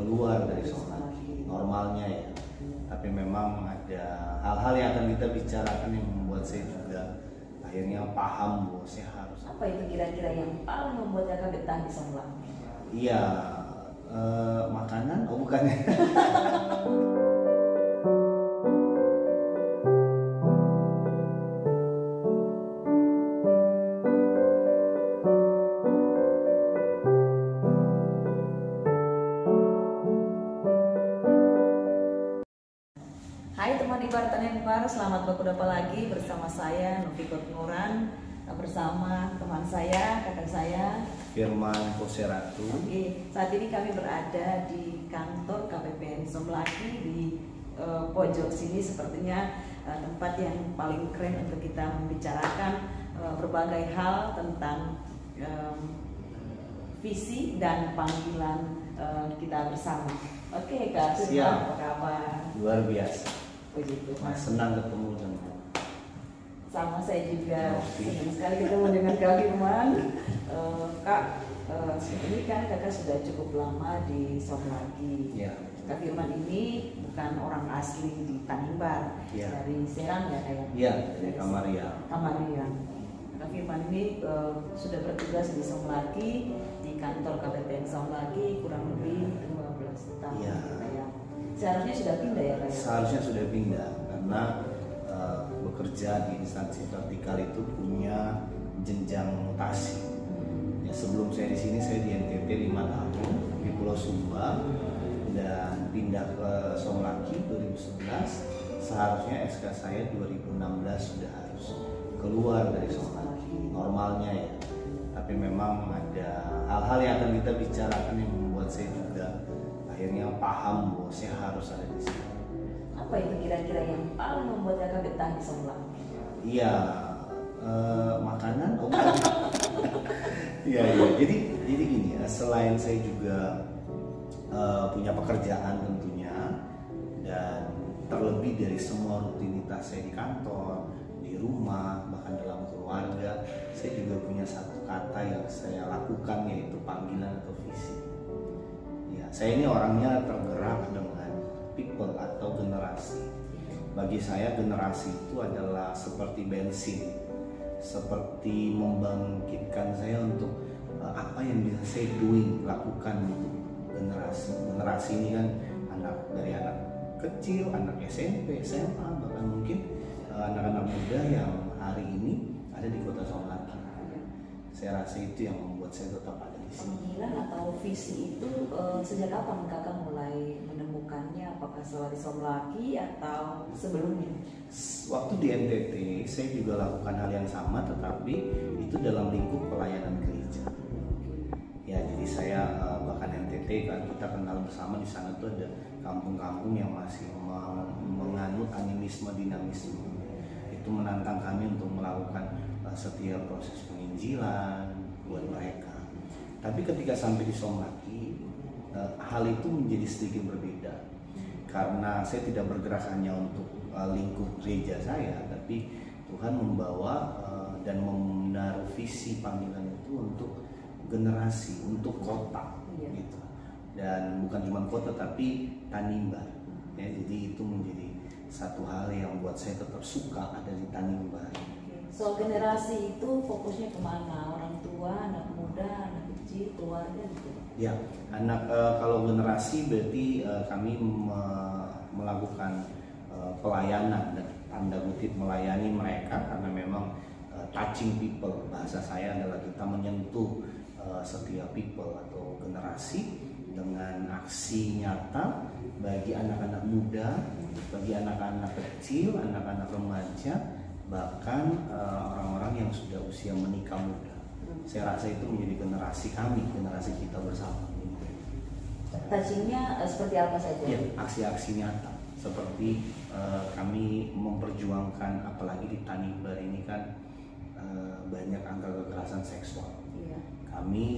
keluar dari zona normalnya ya. Tapi memang ada hal-hal yang akan kita bicarakan yang membuat saya juga akhirnya paham bahwa saya harus. Apa itu kira-kira yang paling membuat kakak betah di Somlaki? Iya, makanan? Oh bukan ya. Hai teman Ibaratan yang baru, selamat berjumpa lagi bersama saya Novikot Nuran, bersama teman saya, kakak saya Firman Koseratu. Oke, saat ini kami berada di kantor KPPN Somlaki di pojok sini, sepertinya tempat yang paling keren untuk kita membicarakan berbagai hal tentang visi dan panggilan kita bersama. Oke Kak Firman, apa kabar? Luar biasa. Puji Tuhan. Senang ketemu dengan Sama saya juga senang sekali ketemu dengan Kak Firman. Kak, ini kan kakak sudah cukup lama di Somlaki. ya. Kak Firman ini bukan orang asli di Tanimbar, Ya. dari Serang ya kayak? Iya, dari Kamarian. Kamarian. Kak Firman ini sudah bertugas di Somlaki, di kantor KPPN Somlaki kurang lebih 12 tahun. Ya. Kayak. Seharusnya sudah pindah ya Kak? Seharusnya sudah pindah karena bekerja di instansi vertikal itu punya jenjang mutasi. Ya, sebelum saya di sini saya di NTT 5 tahun di Pulau Sumba dan pindah ke Somlaki 2011. Seharusnya SK saya 2016 sudah harus keluar dari Somlaki normalnya ya. Tapi memang ada hal-hal yang akan kita bicarakan yang membuat saya juga akhirnya paham bahwa saya harus ada di sini. Apa itu kira-kira yang paling membuat kakak betah di Somlaki? Iya, makanan. Oh, bukan. Iya. Jadi gini ya. Selain saya juga punya pekerjaan tentunya, dan terlebih dari semua rutinitas saya di kantor, di rumah, bahkan dalam keluarga, saya juga punya satu kata yang saya lakukan, yaitu panggilan atau visi. Ya, saya ini orangnya tergerak dengan people atau generasi. Bagi saya generasi itu adalah seperti bensin, seperti membangkitkan saya untuk apa yang bisa saya lakukan untuk generasi. Generasi ini kan dari anak kecil, anak SMP, SMA, bahkan mungkin anak-anak muda yang hari ini ada di kota Somlaki. Saya rasa itu yang membuat saya tetap ada di sini. Panggilan atau visi itu sejak kapan kakak mulai menemukannya? Apakah setelah di Somlaki atau sebelumnya? Waktu di NTT saya juga lakukan hal yang sama, tetapi itu dalam lingkup pelayanan gereja. Ya, jadi saya bahkan NTT kan kita kenal bersama, di sana tuh ada kampung-kampung yang masih menganut animisme dinamisme. Itu menantang kami untuk melakukan setiap proses penginjilan buat mereka. Tapi ketika sampai di Somlaki, hal itu menjadi sedikit berbeda, karena saya tidak bergerak hanya untuk lingkup gereja saya, tapi Tuhan membawa dan menaruh visi panggilan itu untuk generasi, untuk kota, gitu. Dan bukan cuma kota tapi Tanimbar. Ya, jadi itu menjadi satu hal yang buat saya tetap suka ada di Tanimbar. Soal generasi itu fokusnya kemana? Orang tua, anak muda, anak kecil, keluarga gitu? Ya, kalau generasi berarti kami melakukan pelayanan, dan tanda kutip melayani mereka, karena memang touching people, bahasa saya adalah kita menyentuh setiap people atau generasi dengan aksi nyata bagi anak-anak muda, bagi anak-anak kecil, anak-anak remaja, bahkan orang-orang yang sudah usia menikah muda. Saya rasa itu menjadi generasi kami, generasi kita bersama. Touchingnya seperti apa saja? Ya, aksi-aksi nyata seperti kami memperjuangkan, apalagi di Tanimbar ini kan banyak angka kekerasan seksual. Iya.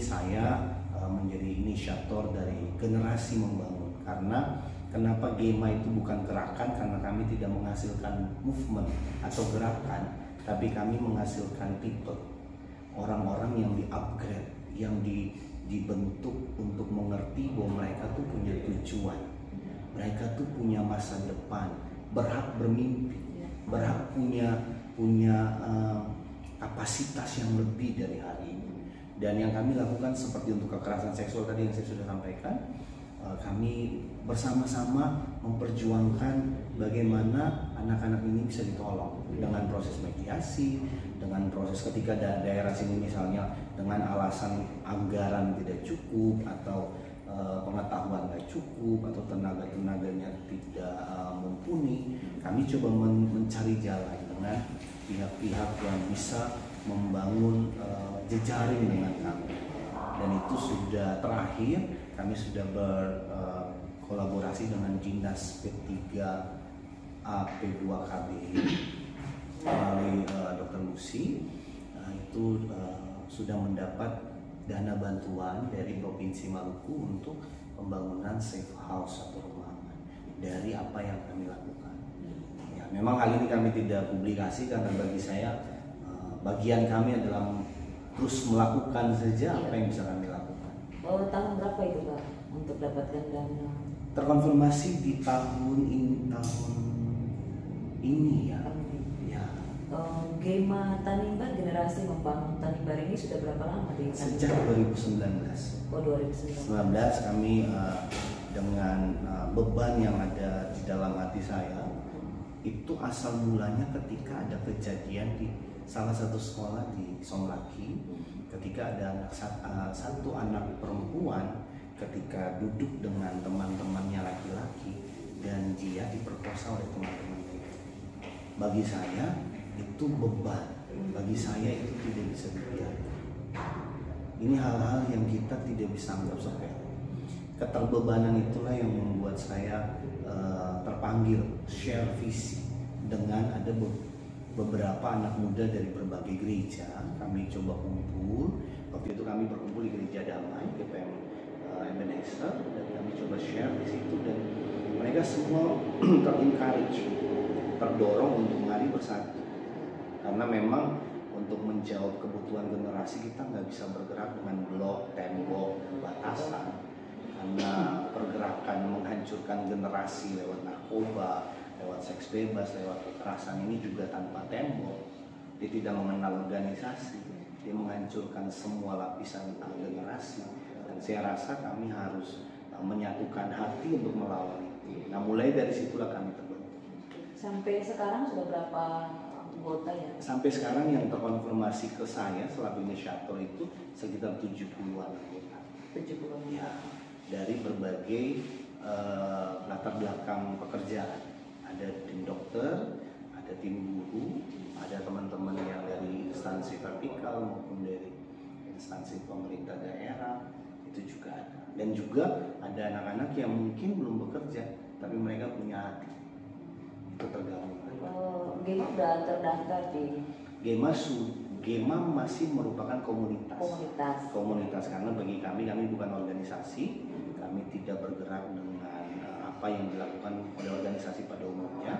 Saya menjadi inisiator dari generasi membangun, karena kenapa GEMA itu bukan gerakan, karena kami tidak menghasilkan movement atau gerakan, tapi kami menghasilkan people, orang-orang yang di-upgrade, yang dibentuk untuk mengerti bahwa mereka tuh punya cuan. Mereka tuh punya masa depan, berhak bermimpi, berhak punya kapasitas yang lebih dari hari ini. Dan yang kami lakukan seperti untuk kekerasan seksual tadi yang saya sudah sampaikan, kami bersama-sama memperjuangkan bagaimana anak-anak ini bisa ditolong dengan proses mediasi, dengan proses ketika daerah sini misalnya dengan alasan anggaran tidak cukup atau pengetahuan tidak cukup atau tenaga-tenaganya tidak mumpuni, kami coba mencari jalan dengan pihak-pihak yang bisa membangun jejaring dengan kami. Dan itu sudah terakhir, kami sudah berkolaborasi dengan Dinas P3AP2KB melalui Dr. Lucy. Itu sudah mendapat dana bantuan dari Provinsi Maluku untuk pembangunan safe house atau rumah aman dari apa yang kami lakukan. Ya, memang hal ini kami tidak publikasi karena bagi saya bagian kami adalah terus melakukan saja apa yang bisa kami lakukan. Oh, tahun berapa itu Pak untuk dapatkan dana? Terkonfirmasi di tahun ini ya. Gema Tanimbar, generasi membangun Tanimbar ini sudah berapa lama di Tanimbar? Sejak 2019. Oh, 2019. Kami dengan beban yang ada di dalam hati saya, itu asal mulanya ketika ada kejadian di salah satu sekolah di Somlaki, ketika ada satu anak perempuan ketika duduk dengan teman-temannya laki-laki dan dia diperkosa oleh teman-temannya. Bagi saya itu beban, bagi saya itu tidak bisa dibiarkan. Ini hal-hal yang kita tidak bisa anggap sepele. Keterbebanan itulah yang membuat saya terpanggil share visi dengan ada beberapa anak muda dari berbagai gereja. Kami coba kumpul. Waktu itu kami berkumpul di Gereja Damai GPM Ebenezer, dan kami coba share di situ, dan mereka semua ter-encourage, terdorong untuk mari bersatu. Karena memang untuk menjawab kebutuhan generasi kita nggak bisa bergerak dengan blok, tembok, batasan. Karena pergerakan menghancurkan generasi lewat narkoba, lewat seks bebas, lewat kekerasan ini juga tanpa tembok. Dia tidak mengenal organisasi, dia menghancurkan semua lapisan generasi. Dan saya rasa kami harus menyatukan hati untuk melawan itu. Nah, mulai dari situlah kami terbentuk. Sampai sekarang sudah berapa anggota ya? Sampai sekarang yang terkonfirmasi ke saya selaku inisiator itu sekitar 70-an anggota. 70-an. Ya, dari berbagai latar belakang pekerjaan. Ada tim dokter, ada tim guru, ada teman-teman yang dari instansi vertikal maupun dari instansi pemerintah daerah, itu juga ada. Dan juga ada anak-anak yang mungkin belum bekerja, tapi mereka punya hati. Itu tergabung. Gema sudah terdaftar di Gema masih merupakan komunitas karena bagi kami bukan organisasi. Kami tidak bergerak dengan apa yang dilakukan oleh organisasi pada umumnya,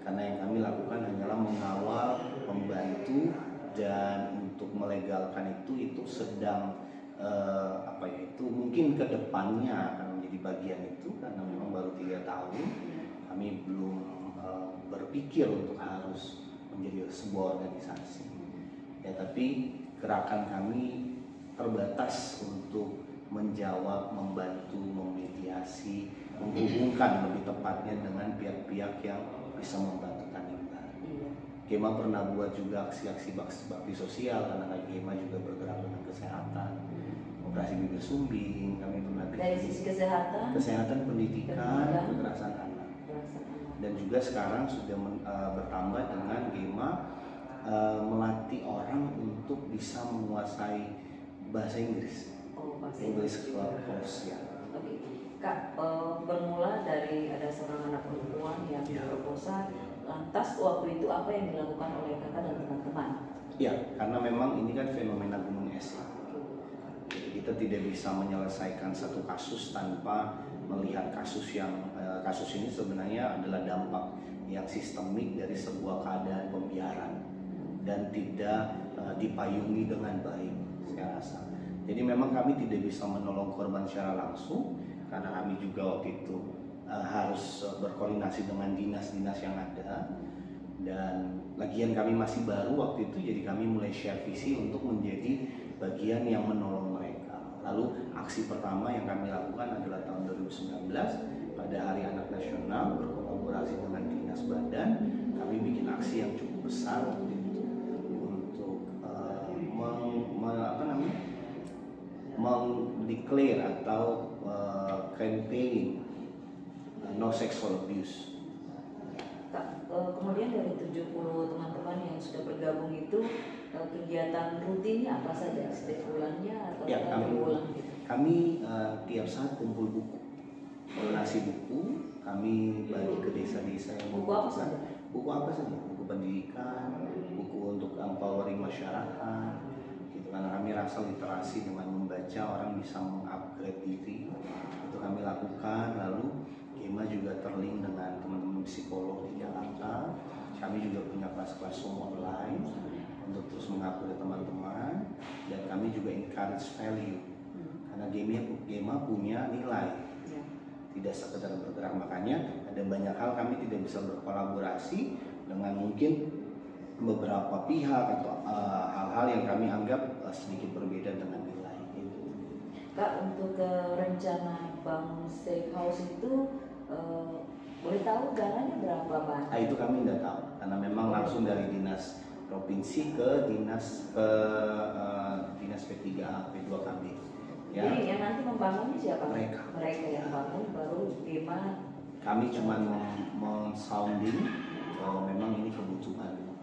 karena yang kami lakukan hanyalah mengawal, membantu, dan untuk melegalkan itu sedang itu mungkin kedepannya akan menjadi bagian itu, karena memang baru 3 tahun kami belum berpikir untuk harus menjadi sebuah organisasi. Ya, tapi gerakan kami terbatas untuk menjawab, membantu, memediasi, menghubungkan lebih tepatnya dengan pihak-pihak yang bisa membantu Tanimbar. Gema pernah buat juga aksi-aksi bakti sosial, karena Gema juga bergerak dengan kesehatan, operasi bibir sumbing. Kami pernah dari sisi kesehatan, pendidikan, kekerasan anak. Dan juga sekarang sudah bertambah dengan Gema melatih orang untuk bisa menguasai bahasa Inggris. English course ya. Oke. Kak, bermula dari ada seorang anak perempuan yang diperkosa, lantas waktu itu apa yang dilakukan oleh kakak dan teman-teman? Ya, karena memang ini kan fenomena gunung es. Jadi kita tidak bisa menyelesaikan satu kasus tanpa melihat kasus ini sebenarnya adalah dampak yang sistemik dari sebuah keadaan pembiaran dan tidak dipayungi dengan baik, saya rasa. Jadi memang kami tidak bisa menolong korban secara langsung, karena kami juga waktu itu harus berkoordinasi dengan dinas-dinas yang ada, dan lagian kami masih baru waktu itu, jadi kami mulai share visi untuk menjadi bagian yang menolong mereka. Lalu aksi pertama yang kami lakukan adalah tahun 2019 pada Hari Anak Nasional, berkolaborasi dengan Dinas Badan, kami bikin aksi yang cukup besar waktu itu untuk mendeclare atau campaign no sexual abuse. Kemudian dari 70 teman-teman yang sudah bergabung itu, kegiatan rutinnya apa saja? Setiap bulannya atau bulan gitu? Kami tiap saat kumpul buku, donasi buku, kami bagi ke desa-desa yang buku apa saja? Buku apa saja? Buku pendidikan, buku untuk empowering masyarakat, gitu. Karena kami rasa literasi dengan membaca orang bisa mengupgrade diri, itu kami lakukan. Lalu Gema juga terlink dengan teman-teman psikolog di Jakarta. Kami juga punya kelas-kelas Zoom online untuk terus mengupgrade teman-teman, dan kami juga encourage value. Karena Gema punya nilai, tidak sekedar bergerak. Makanya ada banyak hal kami tidak bisa berkolaborasi dengan mungkin beberapa pihak atau hal-hal yang kami anggap sedikit berbeda dengan nilai gitu. Kak, untuk rencana bangun safe house itu boleh tahu dananya berapa, Pak? Itu kami tidak tahu karena memang langsung dari dinas provinsi ke dinas P3A, P2KB. Ya. Jadi yang nanti membangunnya siapa? Mereka yang bangun, baru Gema. Kami cuma men-sounding bahwa memang ini kebutuhan gitu.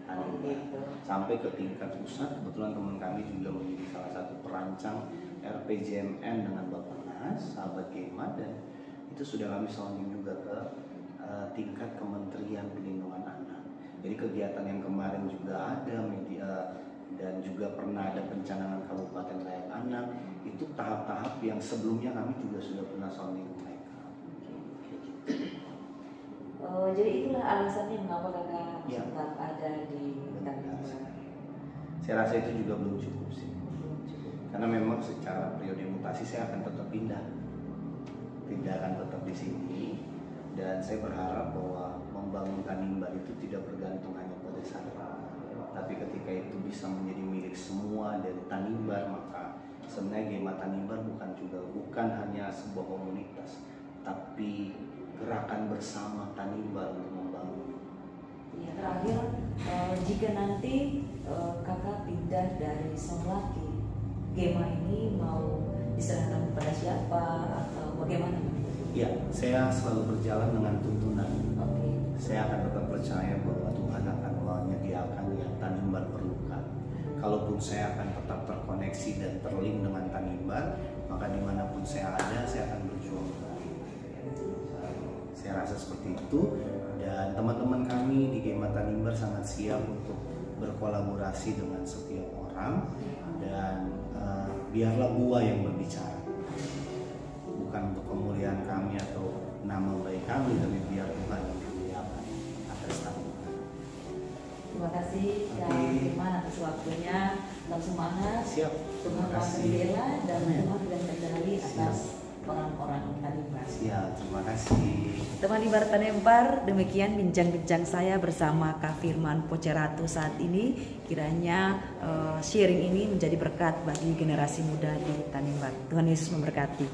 Sampai ke tingkat pusat. Kebetulan teman kami juga menjadi salah satu perancang RPJMN dengan Bapak Nas, sahabat Gema, dan itu sudah kami sounding juga ke tingkat Kementerian Perlindungan Anak. Jadi kegiatan yang kemarin juga ada media, dan juga pernah ada pencanangan Kabupaten Layak Anak, itu tahap-tahap yang sebelumnya kami juga sudah pernah sounding mereka. Jadi itulah alasannya mengapa kakak tetap ada di Tanimbar. Saya rasa itu juga belum cukup sih, karena memang secara periode mutasi saya akan tetap pindah, tidak akan tetap di sini, dan saya berharap bahwa membangun Tanimbar itu tidak bergantung hanya pada saya. Tapi ketika itu bisa menjadi milik semua dari Tanimbar, maka sebenarnya Gema Tanimbar bukan hanya sebuah komunitas, tapi gerakan bersama Tanimbar untuk membangun. Ya, terakhir, jika nanti kakak pindah dari Sonlaki, Gema ini mau diserahkan kepada siapa atau bagaimana? Ya, saya selalu berjalan dengan tuntunan. Saya akan tetap percaya bahwa Tuhan akan menyediakan yang Tanimbar perlukan. Kalaupun saya akan tetap terkoneksi dan terlink dengan Tanimbar, maka dimanapun saya ada, saya akan berjuang. Saya rasa seperti itu, dan teman-teman kami di Gema Tanimbar sangat siap untuk berkolaborasi dengan setiap orang, dan biarlah gua yang berbicara, bukan untuk kemuliaan kami atau nama baik kami, tapi biar Tuhan yang dimuliakan atas Tanimbar. Terima kasih Kak Firman atas waktunya. Tetap semangat. Siap. Tuhan akan bela dan Tuhan dan kendali atas orang-orang Tanimbar. Siap. Terima kasih. Teman Ibar Tanimbar, demikian bincang-bincang saya bersama Kak Firman Poceratu saat ini. Kiranya sharing ini menjadi berkat bagi generasi muda di Tanimbar. Tuhan Yesus memberkati.